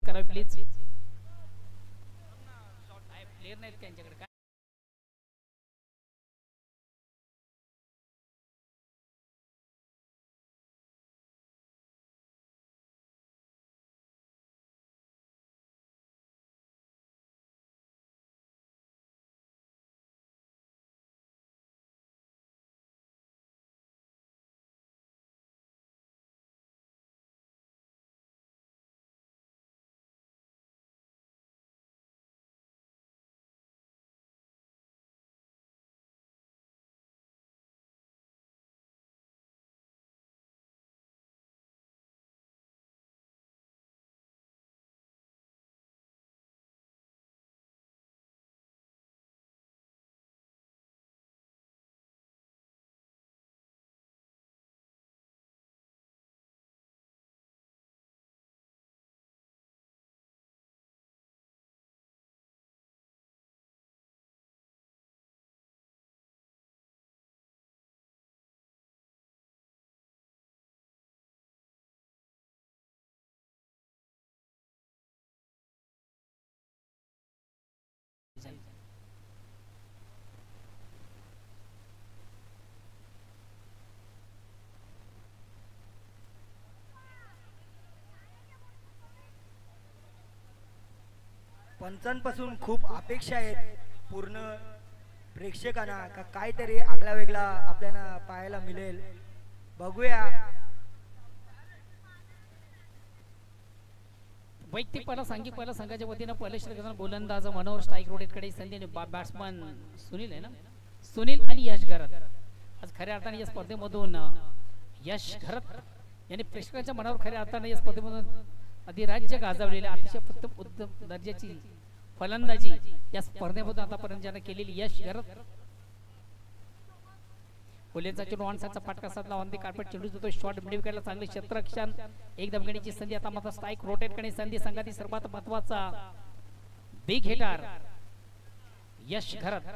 करावी please. Player नाहीत त्यांच्याकडे काय. पंचांपासून खूप अपेक्षा आहेत पूर्ण प्रेक्षकांना का काहीतरी आगळा वेगळा आपल्याला पाहायला मिळेल. बघूया. वैयक्तिक पहिला सांघिक पहिला संघाच्या वतीनं पहिले षटकांना गोलंदाज मनोहर स्ट्राईक रोडेकडे संधी बॅट्समन सुनील आहे ना, सुनील आणि यश घरत. आज खऱ्या अर्थाने या स्पर्धेमधून यश घरत यांनी प्रेक्षकांच्या मनावर खऱ्या अर्थाने या स्पर्धेमधून अधिराज्य गाजवलेल्या अतिशय उत्तम दर्जाची फलंदाजी या स्पर्धेमधून आतापर्यंत ज्याने केलेली यश घरत. कोल्यांचा चेंडू ऑनसाइडचा फटका साधला. ऑन दी कार्पेट चेंडू जातो शॉट मिड विकेटला चांगले क्षेत्ररक्षण. एकदम गणीची संधी. आता मात्र स्ट्राईक रोटेट करणे संधी संघातील सर्वात महत्वाचा बिग हिटर यश घरत.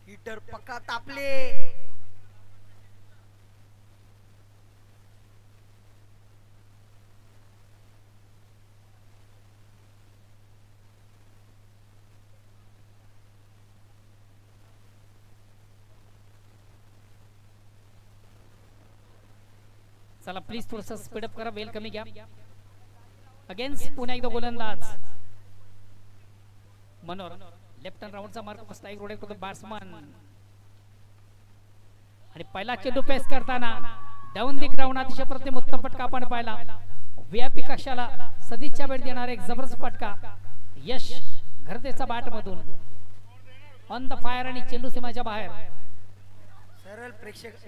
हिटर पक्का तापले. चला प्लीज थोडस स्पीडअप करा. वेल कमी घ्या. अगेन्स्ट पुन्हा एकदा गोलंदाज मनोहर. लेफ्ट हँड राऊंडचा मार्क स्ट्राईक रोड करतो बॅट्समन. आणि पहिला चेंडू पेस करताना डाऊन दी ग्राउंड अतिशय प्रतिम उत्तम फटका आपण पाहिला. व्यापी कक्षाला सदिच्छा भेट देणारा एक जबरदस्त फटका यश घरतेचा बॅट मधून ऑन द फायर आणि चेंडू सीमाच्या बाहेर. सरळ प्रेक्षक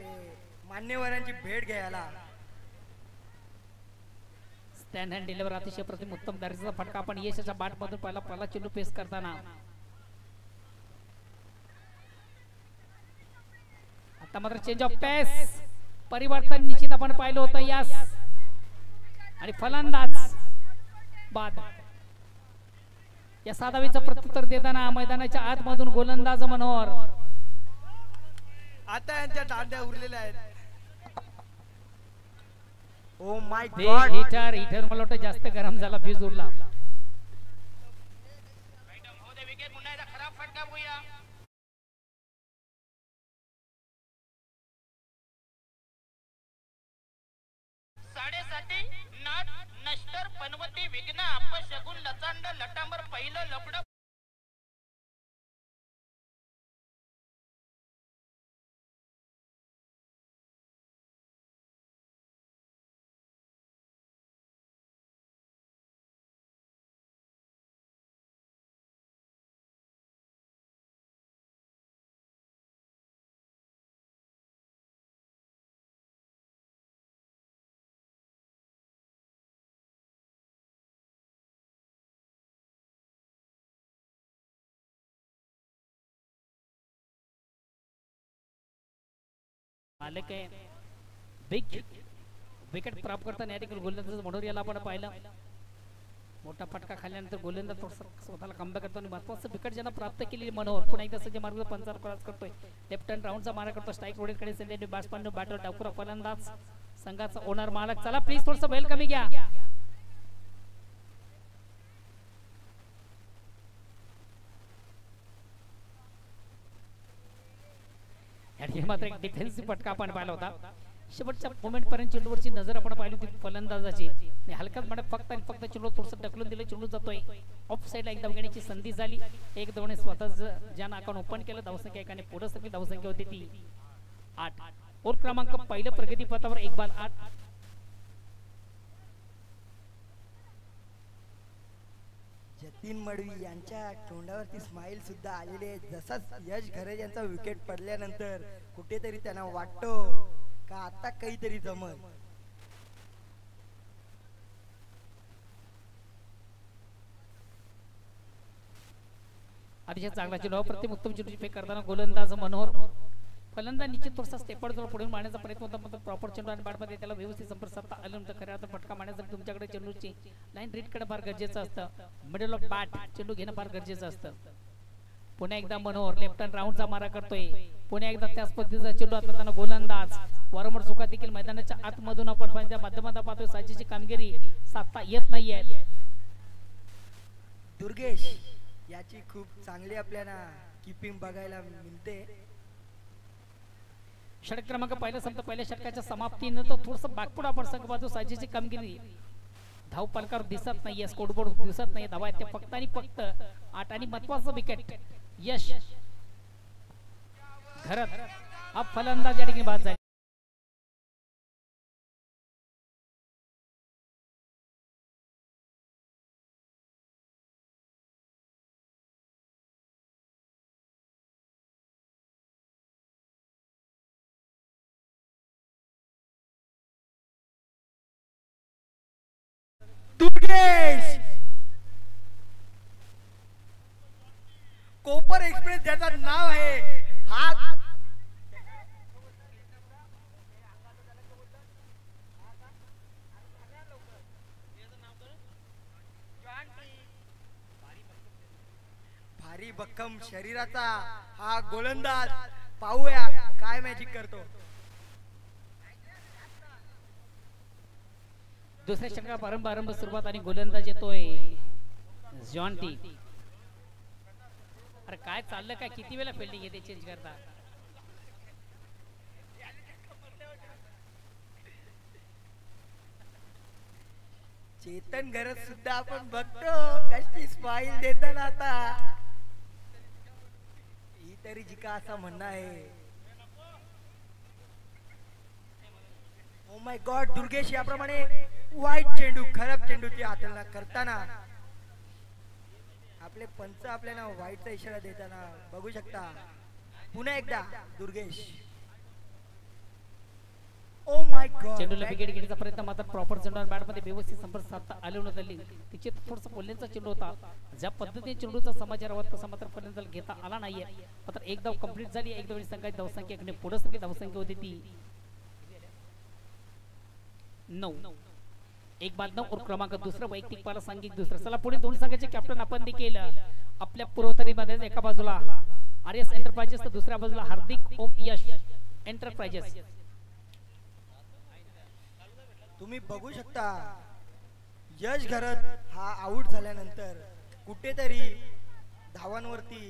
मान्यवरांची भेट घ्यायला. स्टँड हँड डिलिव्हर अतिशय प्रतिम उत्तम दर्जाचा फटका आपण यशाच्या बॅट मधून पहिला चेंडू पेस करताना. आता मात्र चेंज ऑफ पेस परिवर्तन निश्चित आपण पाहिलं होतं यास. आणि फलंदाज बाद. या साधावीचं प्रत्युत्तर देताना मैदानाच्या आतमधून गोलंदाज मनोहर. आता यांच्या दांड्या उरलेल्या आहेत. ओ माय गॉड. हिटर मला वाटतं जास्त गरम झाला. फ्यूज उडला. साडेसाती नाट नष्टर पनवती विघ्न अपशगुन लचांड लटांबर पहिलं लपड. आले काय बिग विकेट प्राप्त करताना या ठिकाणी गोलंदाज मनोहर याला आपण पाहिलं. मोठा फटका खाल्ल्यानंतर गोलंदाज स्वतःला कमबॅक करतो आणि महत्वाचं विकेट ज्यांना प्राप्त केलेली मनोहर पुन्हा एकदा सज्ज मार्ग पंचार क्रॉस करतोय. लेफ्ट हँड राऊंडचा मारा करतो. स्ट्राईक रोडेकडे सेंडेड बॅट्समन बॅटर डाकुरा फलंदाज संघाचा ओनर मालक. चला प्लीज थोडंसं वेल कमी घ्या. मात्र एक डिफेन्सिव्ह फटका आपण पाहिला होता. शेवटच्या मोमेंट पर्यंत चेंडूवरची नजर आपण पाहिली होती फलंदाजाची आणि हलकाच मध्ये फक्त आणि फक्त चेंडू थोडंसं ढकलून दिलं. चेंडू जातोय ऑफ साईडला एकदा घेण्याची संधी झाली. एक दोन स्वतःच ज्यानं अकाउंट ओपन केलं धावसंख्या एकाने पुढे सगळी धावसंख्या होती ती 8. ओव्हर क्रमांक पहिलं प्रगती पथावर 1 बॉल 8. जतीन मडवी यांच्या तोंडावरती स्माइल सुद्धा आलेली आहे. जसाच यश घरे यांचा विकेट पडल्यानंतर कुठेतरी त्यांना वाटतो का आता काहीतरी जमल. अतिशय चांगला चेंडू प्रतिम उत्तम चेंडूची फेक करताना गोलंदाज मनोहर फलंदाज निश्चित थोडासा स्टेपवर जर पुढे मारण्याचा प्रयत्न होता मात्र प्रॉपर चेंडू आणि बॅटमध्ये त्याला व्यवस्थित संपर्क साधता आलं नव्हतं. खऱ्या अर्थात फटका मारण्यासाठी तुमच्याकडे चेंडूची लाईन रीड कडे फार गरजेचं असतं. मिडल ऑफ बॅट चेंडू घेणं फार गरजेचं असतं. पुन्हा एकदा मनोहर लेफ्ट हँड राऊंडचा मारा करतोय. पुन्हा एकदा त्याच पद्धतीचा चेंडू हाताळताना गोलंदाज वारंवार चुका देखील मैदानाच्या आतमधून आपण माध्यमात पाहतोय. साजेची कामगिरी साधता येत नाहीये. दुर्गेश याची खूप चांगली आपल्याला कीपिंग बघायला मिळते. षटक क्रमांक पहिला संपत पहिल्या षटकाच्या समाप्तीनंतर थोडंसं बॅकफूट आपण संघ पाहतो. साजेची कामगिरी धाव पलकार दिसत नाहीये. स्कोरबोर्ड दिसत नाहीये. धावा आहेत त्या फक्त आणि फक्त 8 आणि महत्वाचं विकेट यश घरत हा फलंदाज या ठिकाणी बाद झाला. दुर्गेश कोपर एक्सप्रेस ज्याचं नाव आहे हा भारी भक्कम शरीराचा हा गोलंदाज पाहूया काय मॅजिक करतो. दुसऱ्या षटकाला प्रारंभ सुरुवात आणि गोलंदाज येतोय जॉन्टी. अरे काय चाललं काय किती वेळा फिल्डिंग येते चेंज करता. चेतन गरज सुद्धा आपण बघतो कशी स्माइल देताना आता ही तरी जिका असं म्हणणं आहे. ओ माय गॉड दुर्गेश याप्रमाणे वाईट चेंडू खराब चेंडूची हाताळा करताना आपले पंच आपल्याला वाईटचा इशारा देताना बघू शकता. पुन्हा एकदा दुर्गेश ओ माय गॉड चेंडूला विकेट घेण्याचा प्रयत्न मात्र प्रॉपर चेंडू आणि बॅटमध्ये व्यवस्थित संपर्क साधता आले नव्हते. तिचे थोडंसं पोल्यांचा चेंडू होता. ज्या पद्धतीने चेंडूचा समाचार हवा तसा मात्र फलंदाज घेता आला नाहीये. मात्र एक धाव कंप्लीट झाली. एक धाव संघाची धावसंख्या पुढे सगळी धावसंख्या होती ती 9. 1 बाद 9 और क्रमांक दुसरा वैयक्तिक पाला सांघिक दुसरा. चला पुढे दोन संघाचे कॅप्टन आपण देखील आपल्या पुरवठारीमध्ये एका बाजूला आरएस एंटरप्राइजेस तर दुसऱ्या बाजूला हार्दिक ओम यश एंटरप्राइजेस. तुम्ही बघू शकता यश घरत हा आउट झाल्यानंतर कुठेतरी धावांवरती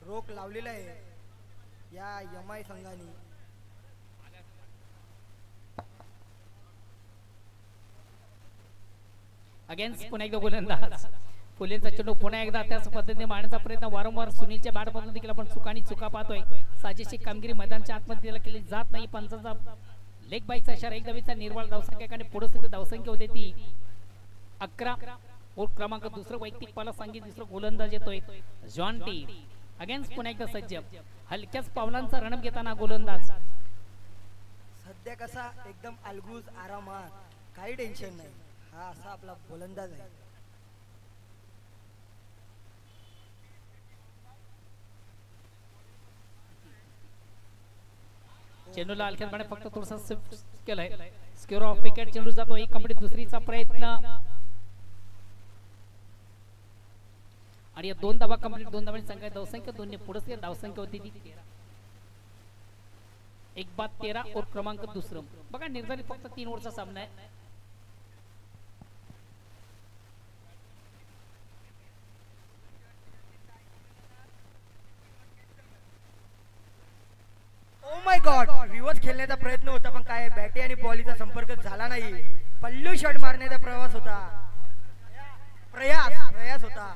रोख लावलेला आहे या यमाई संघाने. अगेन्स्ट पुन्हा एकदा गोलंदाज फुलेंचा चेंडू पुन्हा एकदा त्याच पद्धतीने मारण्याचा प्रयत्न वारंवार सुनीलच्या बॅटमधून देखील आपण चुका पाहतोय. साजेशी कामगिरी मैदानाच्या आतमध्ये केली जात नाही. पंचाचा लेग बाईकचा इशारा. एक धावीचा निर्वाळ धावसंख्या आणि पुढे सगळी धावसंख्या होते ती 11. और क्रमांक दुसरं वैयक्तिक पाला सांगितलं. दुसरं गोलंदाज येतोय जॉन्टी. अगेन्स्ट पुन्हा एकदा सज्ज हलक्याच पावलांचा रणप घेताना गोलंदाज सध्या कसा एकदम अलगूज आरामात काही टेन्शन नाही. हा असा आपला गोलंदाज आहे. चेंडूला हलक्यात फक्त थोडासा स्विफ्ट केलाय. स्क्वेअर ऑफ विकेट चेंडू जातो. एक कंप्लीट दुसरीचा प्रयत्न आणि या 2 धावा कंप्लीट. 2 धावांची संख्या धावसंख्या दोन्ही पुढे धावसंख्या होती ती 1 बाद 13 और क्रमांक दुसरं. बघा निर्धारित फक्त 3 ओव्हरचा सामना आहे. बॅटी आणि बॉलीचा संपर्क झाला नाही. पल्लू शॉट मारण्याचा प्रवास होता, प्रयास होता.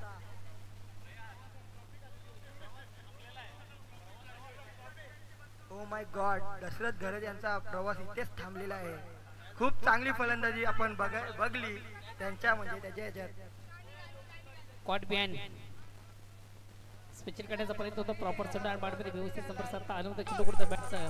ओ माय गॉड, दशरथ घरत यांचा प्रवास इथेच थांबलेला आहे. खूप चांगली फलंदाजी आपण बघली त्यांच्या म्हणजे त्याच्या ह्याच्यात. कॉट बॅन स्पेशल करण्याचा प्रयत्न होता. प्रॉपर चेंडू आणि बॅटमध्ये व्यवस्थित संपर्क साधता आला होता. चेंडू कुठे बॅटचा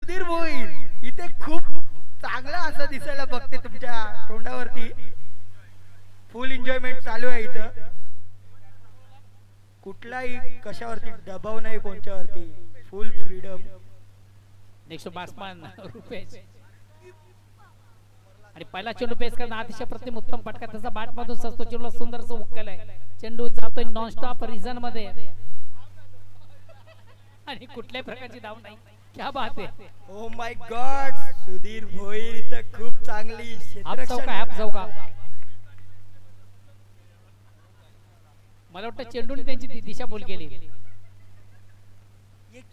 सुधीर भोई इथे खूप चांगला असं दिसायला बघते तुमच्या तोंडावरती. फुल एन्जॉयमेंट चालू आहे इथं. कुठलाही कशावरती दबाव नाही, कोणत्यावरती full freedom. Next batsman Rupesh आणि पहिला चेंडू पेस करणार अतिशय प्रतिम उत्तम फटका त्याचा बॅट मधून सजतो. चेंडूला सुंदरच उकल आहे. चेंडू जातोय नॉन स्टॉप रिझन मध्ये आणि कुठल्याही प्रकारची धाव नाही. क्या बात आहे. ओ माय गॉड, सुधीर भोईर तर खूप चांगली हाफ चौका मला वाटतं चेंडूने त्यांची दिशा बोल केली.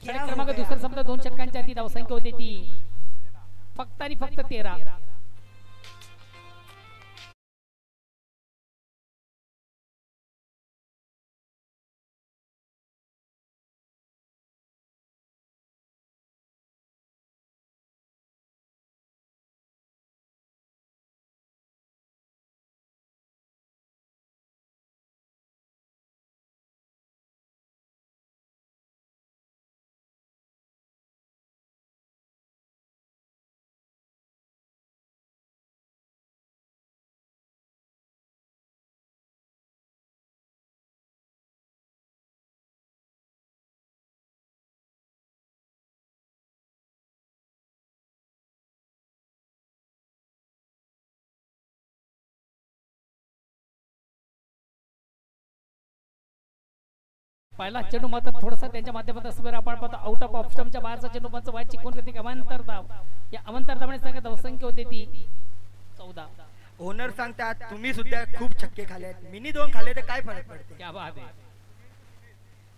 क्रमांक दुसरा संपला. 2 षटकांच्या आधी धावसंख्या होती ती फक्त आणि फक्त 13. पहिला चेंडू मात्र थोडासा त्यांच्या माध्यमातून असं आपण पाहतो आउट ऑफ ऑप्शनच्या बाहेरचा चेंडू पंच वाईट चिकून करते. अवंतर धाव या अवंतर धावणे संख्या धावसंख्या होते ती 14. ओनर सांगतात तुम्ही सुद्धा खूप छक्के खाले आहेत. मिनी 2 खाले तर काय फरक पडते. क्या बात आहे.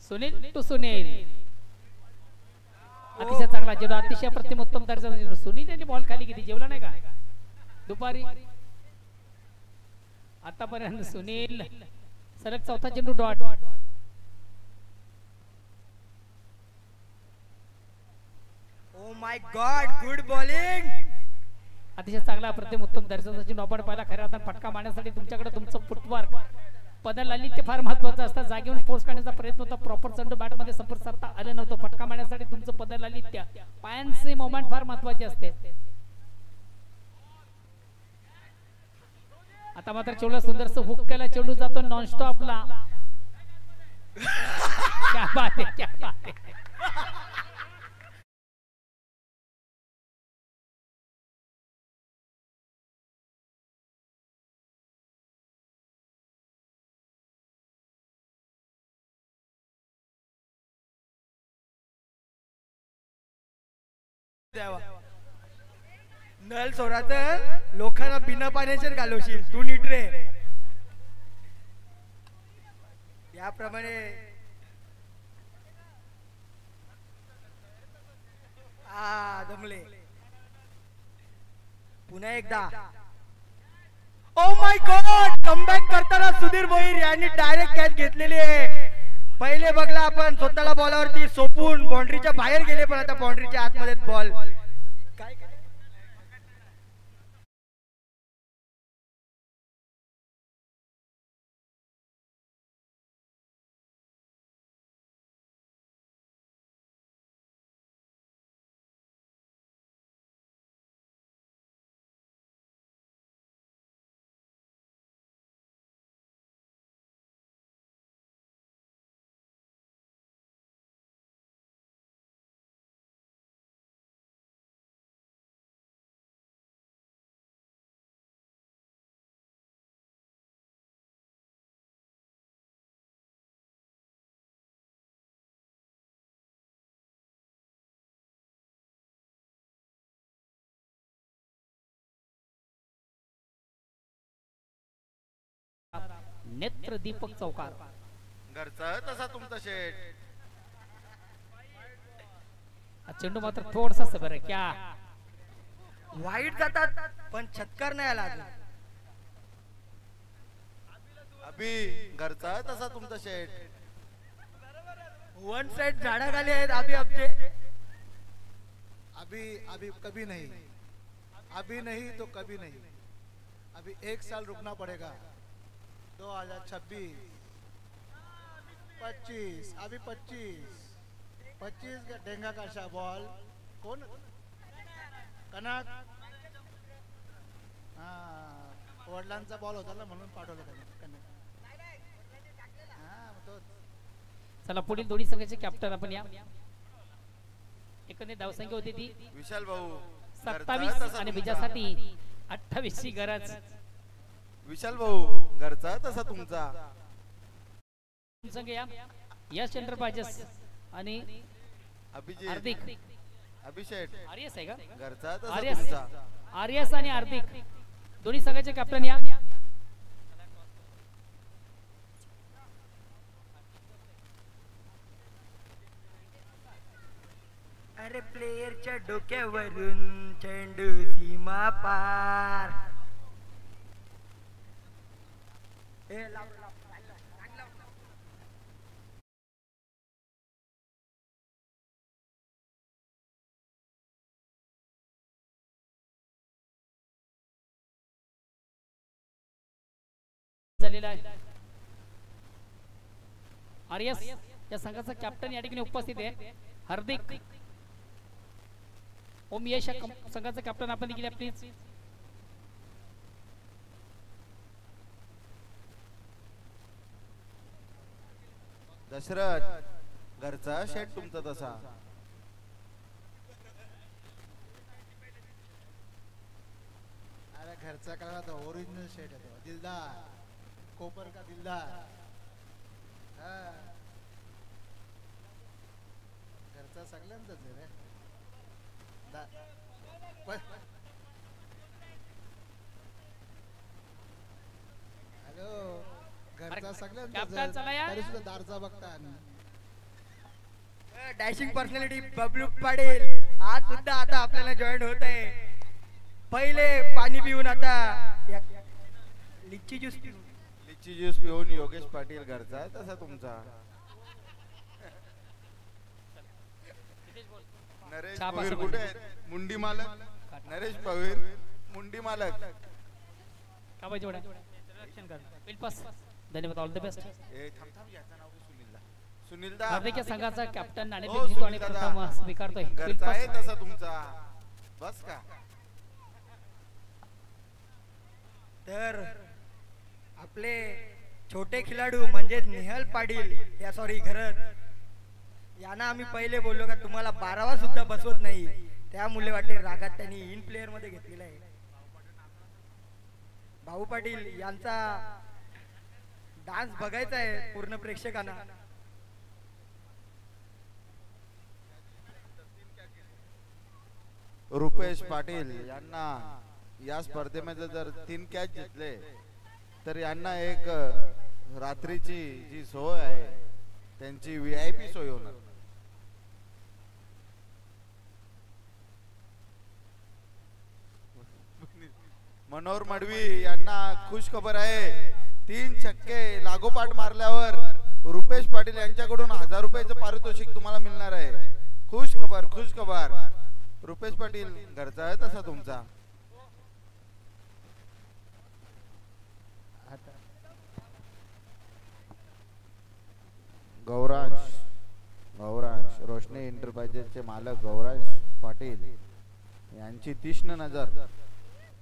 सुनील टू सुनील अतिशय चांगला चेंडू, अतिशय प्रतिम उत्तम दर्जाचा चेंडू. सुनील यांनी बॉल खाली किती जेवला नाही का दुपारी आतापर्यंत. सुनील सलग चौथा चेंडू dot. O my God, good bowling. अतिशय चांगला प्रतिम उत्तम दर्जाचा चेंडू आपण पाहिला. खऱ्या अर्थाने फटका मारण्यासाठी तुमच्याकडे तुमचं फुटवर्क पदल आली ते फार महत्वाचं असतं. जागेवरून फोर्स करण्याचा प्रयत्न होता. प्रॉपर चेंडू बॅट मध्ये संपर्क साधता आलं नव्हतं. फटका मारण्यासाठी तुमचं पदल आली त्या पायांचे मोमेंट फार महत्वाचे असते. आता मात्र चेंडूला सुंदरसं हुक केला. चेंडू जातो नॉन स्टॉपला. क्या बात आहे, क्या बात आहे. नल सोडा तर लोकांना बिना पाण्याचे घालवशील तू. नीट रे. याप्रमाणे जमले. पुन्हा एकदा. ओ माय गॉड, कमबॅक करताना सुधीर भोईर यांनी डायरेक्ट कॅच घेतलेली आहे. पहिले बघला आपण स्वतःला बॉलावरती सोपून बाउंड्रीच्या बाहेर गेले, पण आता बाउंड्रीच्या आतमध्ये बॉल नेत्र दीपक चौकार. घरचा तसा तुमचा शेट. हा चेंडू मात्र थोडसा सबर आहे क्या. वाईट जातात पण छत्कार नाही आला अजून. अभि घरचा तसा तुमचा शेट. वन साइड झाडाखाली आहेत अभि आमचे. अभी अभी कभी नहीं, अभी नहीं तो कभी नहीं. अभी 1 साल रुकना पड़ेगा. 2026 25 अभी 25 का डेंगा का शा बॉल कौन कनक. हाँ वडिलांचा बॉल होता ना म्हणून पाठवलं कनक. हाँ तो चला पुढील दोन्ही संघाचे कॅप्टन आपण या. एकंदरीत धावसंख्या होती ती विशाल भाऊ. 27 आणि विजयासाठी 28 ची गरज. विशाल भाऊ घरचा तसा तुमचा. संघ या यश एंटरप्राइजेस आणि अभिजित हार्दिक अभिषेक आर्यस आहे का. घरचा तसा आर्यस तुमचा. आर्यस आणि हार्दिक दोन्ही संघाचे कॅप्टन या. अरे प्लेयरच्या डोक्यावरून चेंडू सीमा पार. झालेला आहे. आर्यस या संघाचा कॅप्टन या ठिकाणी उपस्थित आहे. हार्दिक ओम यश या संघाचा कॅप्टन आपण देखील प्लीज. दशरथ घरचा शेट तुमचा तसा. अरे घरचा कलर तो ओरिजिनल शेड है तो दिलदार कोपर का दिलदार. हाँ घरचा सगळ्यांचाच आहे रे. हॅलो घरचा कॅप्टन चला या. सगळ्यांचा तरी सुद्धा दारचा बघता. डॅशिंग पर्सनॅलिटी बबलू पाटील आज सुद्धा आता आपल्याला जॉईन होत आहे. पहिले पाणी पिऊन आता लिच्ची ज्यूस पिऊन. लिची ज्यूस पिऊन योगेश पाटील घरचा तसा तुमचा. नरेश छाप पवीर असं कुठे म्हणजे. आहेत. मुंडी मालक नरेश पवीर मुंडी मालक. का पाहिजे एवढा विलपास. धन्यवाद ऑल द बेस्ट. ए थांब थांब याचं नाव सुनीलदा. सुनीलदा हार्दिक या संघाचा कॅप्टन आणि हो, घेतो आणि सुनील प्रथम दादा. स्वीकारतोय. घरचा आहे विलपास. तसा तुमचा. बस का तर आपले छोटे खिलाडू म्हणजे निहल पाटील या सॉरी घरत यांना आम्ही पहिले बोललो का तुम्हाला 12वा सुद्धा बसवत नाही. त्यामुळे वाटते रागात त्यांनी इन प्लेयर मध्ये घेतलेला आहे. भाऊ पाटील यांचा डान्स बघायचा आहे पूर्ण प्रेक्षकांना. रुपेश पाटील यांना या स्पर्धेमध्ये जर 3 कॅच जिंकले तर यांना एक रात्रीची जी सोय आहे त्यांची VIP सोय होणार. मनोहर मडवी यांना खुश खबर आहे. 3 छक्के लागोपाठ मारल्यावर रुपेश पाटील यांच्याकडून 1000 रुपयाचं पारितोषिक तुम्हाला मिळणार आहे. खुश खबर खुश खबर. रुपेश पाटील घरचा आहे तसा तुमचा. गौरांश गौरांश रोशनी एंटरप्राइजेसचे मालक गौरांश पाटील यांची तीक्ष्ण नजर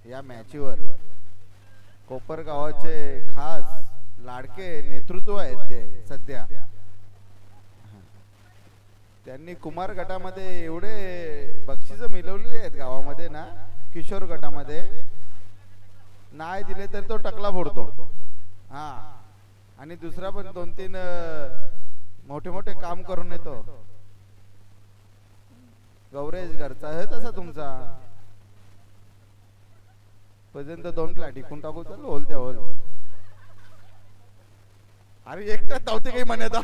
या मॅचीवर. कोपर गावाचे खास लाडके नेतृत्व आहेत ते सध्या. त्यांनी कुमार गटामध्ये एवढे बक्षीस मिळवलेले आहेत गावामध्ये ना. किशोर गटामध्ये नाही दिले तर तो टकला फोडतो. हा आणि दुसरा पण 2-3 मोठे मोठे काम करून येतो. गौरेश घरचा आहे तसा तुमचा. पर्यंत 2 फ्लॅट इकून टाकू चल होल त्या होल. अरे एकटाच धावते काही म्हणत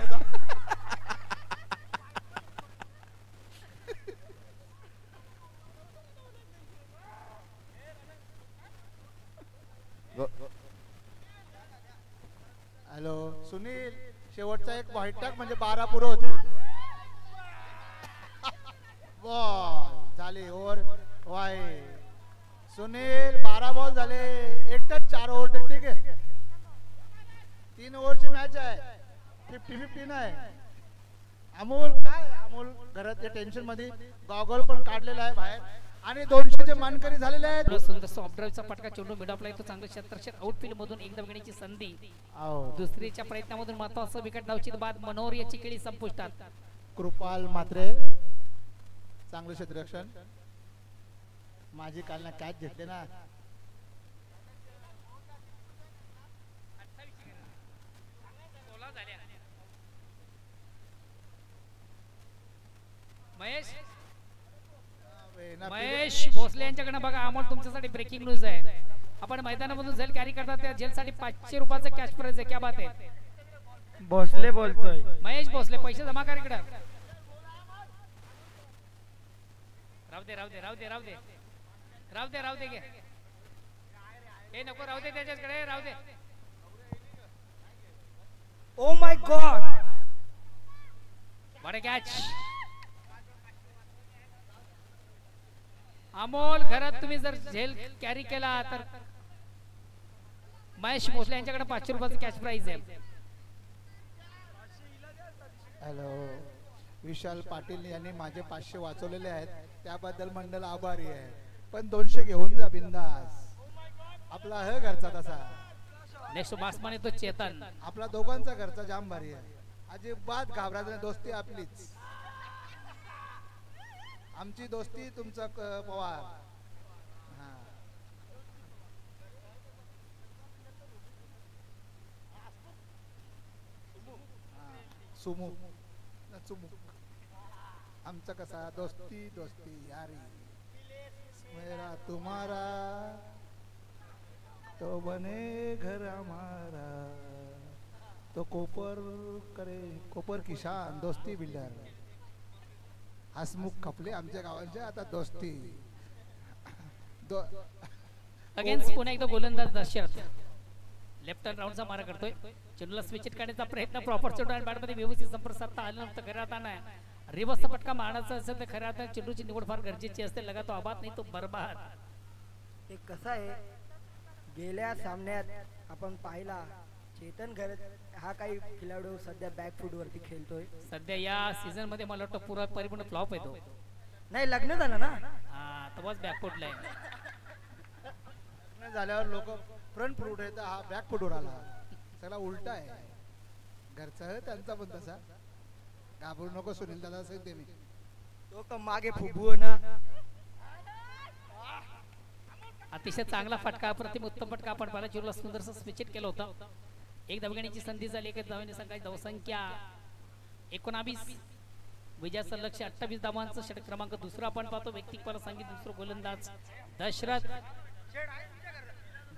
हॅलो सुनील, शेवटचा एक व्हाईट टाक म्हणजे 12 पुरं होते. बॉल झाली ओव्हर वाय. सुनील 12 बॉल झाले, एकटाच 4 ओव्हर. ठीक आहे, 3 ओव्हरची मॅच आहे, 50-50 नाही. अमोल काय, अमोल घरात टेन्शन मध्ये गॉगल पण काढलेला आहे बाहेर आणि 200चे मानकरी झालेले आहेत. सुंदर सॉफ्ट ड्राईव्हचा पटका चेंडू मिडॉपला येतो. चांगलं क्षेत्रक्षक आउटफील्ड मधून एकदा घेण्याची संधी. दुसरीच्या प्रयत्नामधून महत्वाचं विकेट धावचित बाद. मनोहर याची केळी संपुष्टात. कृपाल मात्रे चांगलं क्षेत्ररक्षण. माझी काल ना कॅच घेतले ना. महेश भोसले यांच्याकडे बघा, अमोल तुमच्यासाठी ब्रेकिंग न्यूज आहे. आपण मैदानामधून झेल कॅरी करतात, त्या झेलसाठी 500 रुपयाचं कॅश प्राइज आहे. क्या बात आहे. भोसले बोलतोय. महेश भोसले पैसे जमा कर इकडे. राहू दे राहू दे राहू दे राहू दे राहू दे राहू दे घे. हे नको राहू दे, त्याच्याकडे राहू दे. ओ माय गॉड, बडे कॅच. अमोल घरात तुम्ही जर झेल कॅरी केला तर महेश भोसले यांच्याकडे 500 रुपयाचं कॅश प्राइज आहे. हॅलो, विशाल पाटील यांनी माझे 500 वाचवलेले आहेत, त्याबद्दल मंडळ आभारी आहे. पण 200 घेऊन जा बिंदास. आपला ह घरचा तसा. नेक्स्ट बासमान येतो चेतन. आपला दोघांचा घरचा जाम भारी आहे. अजिबात घाबरायचं नाही, दोस्ती आपलीच. आमची दोस्ती, तुमचा पवार. सुमुख आमचा कसा दोस्ती दोस्ती यारी. मेरा तुम्हारा तो बने घर हमारा, तो कोपर किसान दोस्ती बिल्डर. हसमुख खपले आमच्या गावांच्या आता दोस्ती. अगेन्स्ट पुन्हा एकदा गोलंदाज दशरथ लेफ्ट हँड राऊंडचा मारा करतोय. चेंडूला स्विच करण्याचा प्रयत्न. प्रॉपर चेंडू आणि बॅटमध्ये व्यवस्थित संपर्क साधता आला नव्हतं. खऱ्या अर्थाने रिवर्सचा पटका मारण्याचा असेल तर खऱ्या अर्थाने चेंडूची निवड फार गरजेची असते. लगा तो आबाद नाही तो बरबाद. ते कसं आहे, गेल्या सामन्यात आपण पाहिला चेतन घरत हा काही खेळाडू सध्या बॅकफूट वरती खेळतोय. सध्या या सीझन मध्ये मला वाटतं पुरा परिपूर्ण फ्लॉप येतो. नाही, लग्न झालं ना. हा, तवाच बॅकफूटला आहे. लग्न झाल्यावर लोक फ्रंट फूट आहे, हा बॅक फूटवर आला. सगळा उलटा आहे. घरचा आहे त्यांचा पण तसा. घाबरू नको सुनील दादा असेल ते. मी तो का मागे फुबू ना. अतिशय चांगला फटका, प्रतिम उत्तम फटका. आपण पाहिला चेंडूला सुंदरसं स्विचिट केलं होतं. एक धावण्याची संधी झाली. एक धावणे संघाची धावसंख्या 19. विजयाचं लक्ष 28 धावांचं. षटक क्रमांक दुसरा आपण पाहतो. व्यक्तिपला सांगित दुसरं गोलंदाज दशरथ.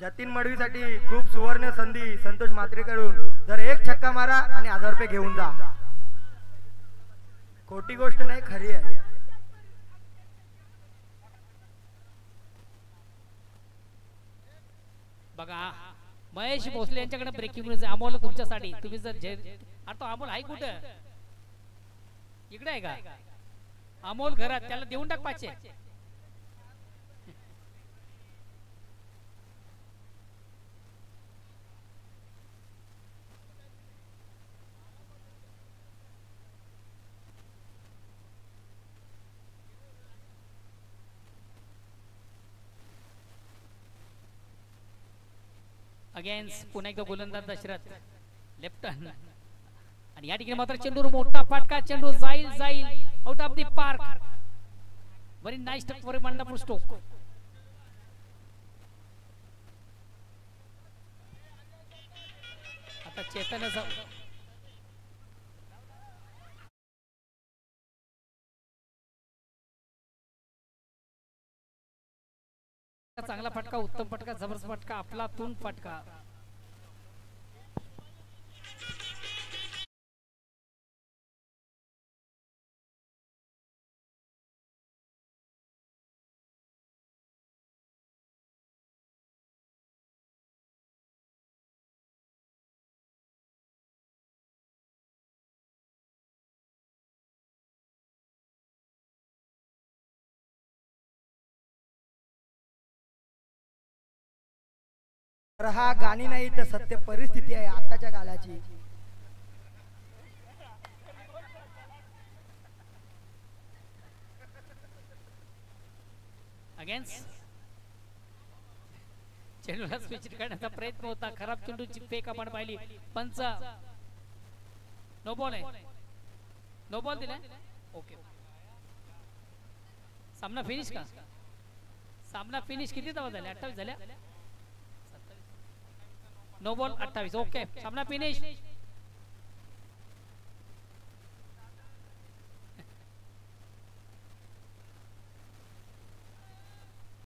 जतीन मडवीसाठी खूप सुवर्ण संधी संतोष म्हात्रेकडून. जर एक छक्का मारा आणि 1000 रुपये घेऊन जा. खोटी गोष्ट नाही, खरी आहे. बघा, महेश भोसले यांच्याकडे ब्रेकिंग न्यूज आहे. अमोल तुमच्यासाठी. तुम्ही जर तो अमोल आहे कुठं? इकडे आहे का अमोल? घरात. त्याला देऊन टाक 500. अगेन्स्ट पुन्हा एकदा गोलंदाज दशरथ लेफ्ट हँड. आणि या ठिकाणी मात्र चेंडूवर मोठा फटका. चेंडू जाईल out of the park. Very nice touch for Mandapur stroke. आता चेतन चांगला फटका, उत्तम फटका, जबरदस्त फटका, अफलातून फटका. तर हा गाणी नाही तर सत्य परिस्थिती आहे आताच्या काळाची. अगेन्स्ट चेंडूला स्विच करण्याचा प्रयत्न होता. खराब चेंडूची फेक आपण पाहिली. पंच नो बॉल आहे. नो बॉल दिलाय. ओके सामना फिनिश का? सामना फिनिश किती धावा झाल्या? 28 झाल्या. No ball 28. ओके सामना फिनिश.